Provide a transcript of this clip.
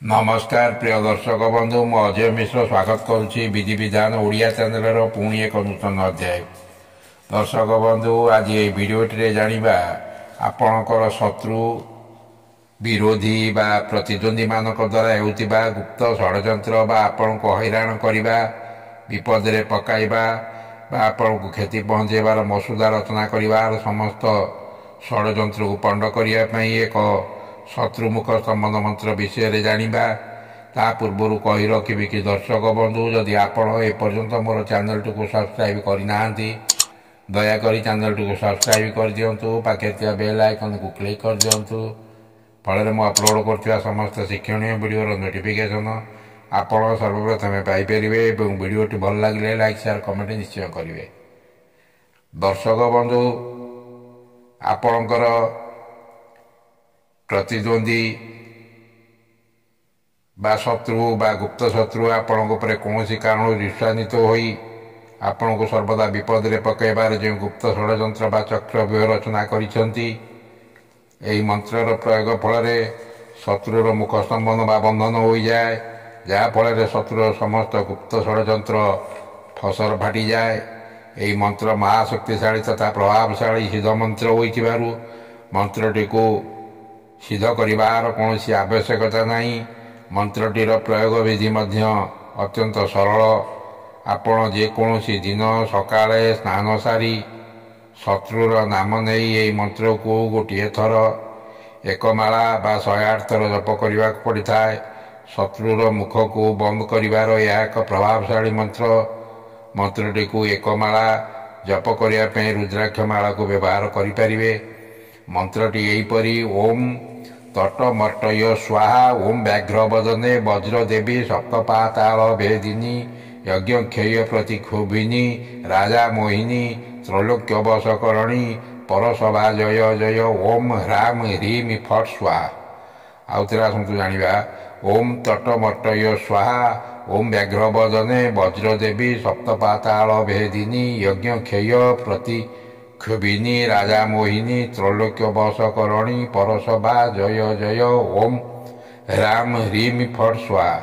नमस्कार प्रिय दर्शक बंधु मु अजय मिश्र स्वागत करुच्ची विधि विधान ओडिया चैनल पुणी एक नूतन अध्याय। दर्शक बंधु आज ये भिडियोटी जानिबा आपणकर शत्रु विरोधी बा प्रतिद्वंदी मानक द्वारा हेउतिबा गुप्त षड्यंत्र बा आपण को हैरान करिबा विपद रे पकाइबा बा आपण को क्षति पहुंचेबार मसुदा रचना करिबार समस्त षड्यंत्र को पंड करिया पई एक शत्रुमुख संबंध मंत्र विषय जानिबा ता पूर्वर कही रखी कि दर्शक बंधु जदि आपण एपर्यंत मोर चैनल को सब्सक्राइब करना दयाकोरी चैनल को सब्सक्राइब कर दिंतु पाखे बेल आइकन को क्लिक कर दिंतु फल मु अपलोड कर समस्त शिक्षणीय वीडियो नोटिफिकेशन आपण सर्वप्रथम पाइपर वीडियोटी भल लगे लाइक शेयर कमेंट निश्चय करेंगे। दर्शक बंधु आपणकर प्रतिद्वंदी बा शत्रु बा गुप्त शत्रु आपण कौन कारण ईर्षान्वित होई आपण को सर्वदा विपद रे पकड़बार जो गुप्त षड्यंत्र बा चक्रव्यूह रचना करिसेंती एही मंत्रर प्रयोग फल शत्रुर मुख स्तंभन बा बंधन हो जाए जहाँ फल शत्रुर समस्त गुप्त षड्यंत्र फसर फाटी जाए। यही मंत्र महाशक्तिशाली तथा प्रभावशाली सिद्ध मंत्र होइथिबारु मंत्रटी को सिद्ध करिबार कौन आवश्यकता नहीं। मंत्रटीर प्रयोग विधि मध्य अत्यंत सरल। आपण जेकोसी दिन सकाळे स्नान सारी शत्रुर नाम नहीं यही मंत्र को गोटे थर एक माला बा 108 थर जप करने पड़ता है। शत्रुर मुख को बंद करिबार यह एक प्रभावशाली मंत्र। मंत्रटी को एक माला जप करने रुद्राक्ष माला को व्यवहार करें। मंत्रटी यहीपरि ओम तटमर्टय स्वाहा ओम व्याघ्र वदने वज्र देवी सप्तपाताल भेदिनी यज्ञ क्षय प्रतिक्षोभिनी राजा मोहिनी त्रैलोक्य वशकरणी परसभा जय जय ओम ह्राम ह्रीम फट स्वाहा। आउथरा आसतु जानिबा ओम तटमर्टय स्वाहा ओम व्याघ्र वदने वज्र देवी सप्तपाताल भेदिनी यज्ञ क्षय प्रतिक्षोभिनी राजा मोहिनी त्रैलोक्य वशकरणी परसभा जय जय ओम ह्राम ह्रीम फट स्वाहा।